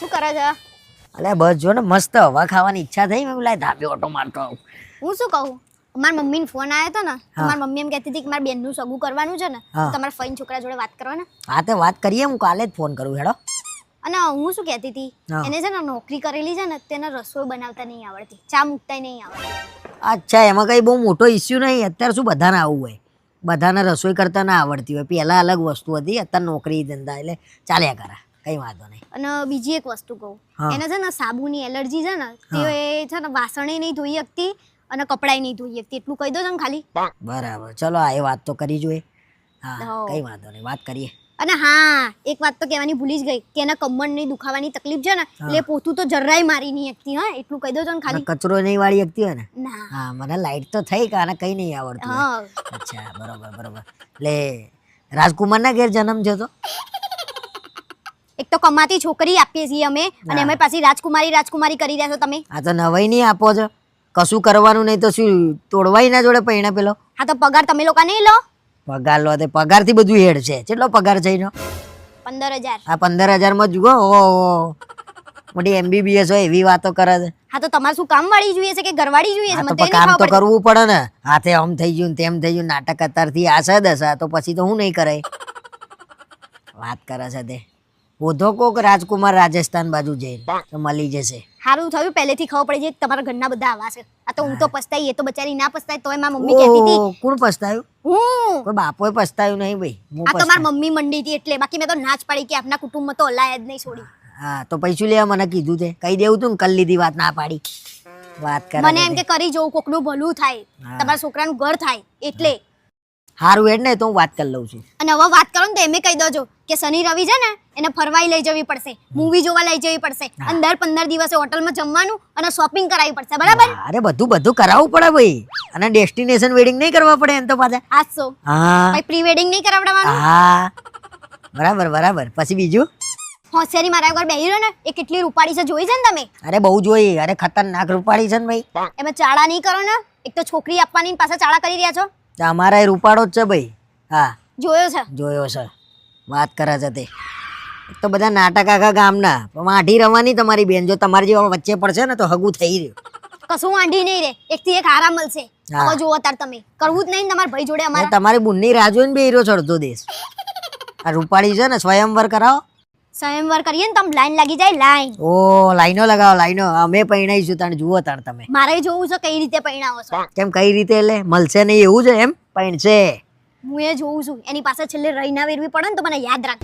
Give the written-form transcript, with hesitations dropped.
શું કરે છે? અલે બસ જો ને મસ્ત હવા ખાવાની ઈચ્છા થઈ મેં લાય ધાબે ઓટો મારતો આવું. હું શું કહું, મારા મમ્મીને ફોન આવ્યો હતો ને તો મારી મમ્મી એમ કહેતી હતી કે મારા બેનનું સગું કરવાનું છે ને તો તમારા ફઈન છોકરા જોડે વાત કરો ને. હા તે વાત કરીએ, હું કાલે જ ફોન કરું હેડો. અને હું શું કહેતી હતી, એને છે ને નોકરી કરેલી છે ને તેને રસોઈ બનાવતા નહીં આવડતી, ચા મૂકતા નહીં આવડતી. અચ્છા, એમાં કઈ બહુ મોટો ઇસ્યુ નહીં. અત્યારે શું બધાને આવું હોય, બધાને રસોઈ કરતા ના આવડતી હોય. પહેલા અલગ વસ્તુ હતી, અત્યારે નોકરી ધંધા એટલે ચાલ્યા કરે, કઈ વાંધો નહીં. અને બીજી એક વસ્તુ કહું, એને છે ને સાબુની એલર્જી છે ને તે છે ને વાસણે નહીં ધોઈ શકતી અને કપડાય નહીં ધોઈ શકતી, એટલું કહી દો ને ખાલી. બરાબર, ચલો આ વાત તો કરી જોઈએ. હા કઈ વાંધો નહીં, વાત કરીએ. અને હા, એક વાત તો કહેવાની ભૂલી જ ગઈ કે એના કમરની દુખાવાની તકલીફ છે ને એટલે પોતું તો જરાય મારી નહીં શકતી. હા, એટલું કહી દો છો ને ખાલી. કચરો નહીં વાળી શકતી હોય ને? ના. હા, મને લાઈટ તો થઈ કે આને કઈ નહીં આવડતું. હા. અચ્છા, બરોબર બરોબર. એટલે રાજકુમાર ના ઘેર જન્મ છે તો એક તો કમાતી છોકરી આપીએ છીએ અમે અને અમે પાછી રાજકુમારી કરી રહ્યા છો તમે. આ તો નવાઈ નહીં આપો છો, કશું કરવાનું નહીં તો શું તોડવાય ના જોડે પૈણા પેલો. હા તો પગાર તમે લોકો નહીં લો? પગાર લો તે પગાર થી બધું હેડ છે. કેટલો પગાર છે એનો? 15,000. આ 15,000 માં જુઓ મોટી MBBS હોય એવી વાતો કરે છે. હા તો તમારે શું કામ વાળી જોઈએ છે કે ઘરવાળી જોઈએ છે? તો મને તો કામ તો કરવું પડે ને. હાથે આમ થઈ ગયું તેમ થઈ ગયું, નાટક અત્યારથી આશા દશા તો પછી તો હું નહીં કરાય. વાત કરે છે તે ઓધો કોક રાજકુમાર રાજસ્થાન બાજુ જઈને તો મળી જશે. સારું થયું પહેલેથી ખબર પડી જાય તમારા ઘરના બધા આવા છે. આ તો હું તો પસ્તાઈ, એ તો બચારી ના પસ્તાય તોય મારી મમ્મી કહેતી હતી. કોણ પસ્તાયું? હું. કોઈ બાપોએ પસ્તાયું નહીં ભાઈ. આ તો મારી મમ્મી મંડી હતી એટલે, બાકી મેં તો ના જ પાડી કે આપના કુટુંબમાં તો હલાય જ નહીં છોડી. હા તો પૈસું લેવા મને કીધું તે કહી દેવું તું ને, કલ લીધી વાત ના પાડી. વાત કરે મને એમ કે કરી જોઉં કોકનું ભલું થાય, તમારા છોકરાનું ઘર થાય એટલે. હારું હેડ ને તો હું વાત કરી લઉં છું. અને હવે વાત કરો ને તો એમે કહી દોજો કે શનિ રવિ છે ને એને ફરવાઈ લઈ જવી પડશે, મૂવી જોવા લઈ જવી પડશે, અને દર 15 દિવસે હોટલમાં જમવાનું અને શોપિંગ કરાવવી પડશે. બરાબર? અરે બધું કરાવવું પડે ભાઈ. અને ડેસ્ટિનેશન વેડિંગ નહીં કરવા પડે એમ તો પાછા. આસો હા ભાઈ, પ્રી વેડિંગ નહીં કરાવડાવવાનું. હા બરાબર. પછી બીજું હોશિયારી મારા ઘર બેહી રહ્યો ને એ કેટલી રૂપાળી છે જોઈ છે ને તમે? અરે બહુ જોઈ. અરે ખતરનાક રૂપાળી છે ને ભાઈ. એમાં ચાળા નહીં કરો ને, એક તો છોકરી આપવાની પાછા ચાળા કરી રહ્યા છો. અમારા એ રૂપાળો જ છે ભાઈ. હા જોયો છે. વાત કરે છે તે. એક તો બધા નાટક આખા ગામના વાઢી રવાની તમારી બેન. જો તમારી જેવા વચ્ચે પડશે ને તો હગું થઈ રહ્યું. કશું વાંઢી નહીં રે, એક થી એક હારા મળશે. હવે જોવો તાર તમે કરવું જ નહીં તમારા ભાઈ જોડે અમારા. તમારી બુનની રાહ જોઈને બે હીરો ચડતો દેશ. આ રૂપાળી છે ને સ્વયંવર કરાવો. સ્વયંવર કરીએ ને તો લાઈન લાગી જાય, લાઈન. ઓ લાઈનો લગાવો લાઈનો. અમે પૈણાઈશું તાણ જુઓ તાણ તમે. મારે જોવું છે કઈ રીતે પૈણાવો છો. કેમ કઈ રીતે? એટલે મળશે નહીં એવું છે એમ? પૈણશે. હું એ જોઉં છું, એની પાસે છેલ્લે રહીના વેરવી પડે ને તો મને યાદ રાખ.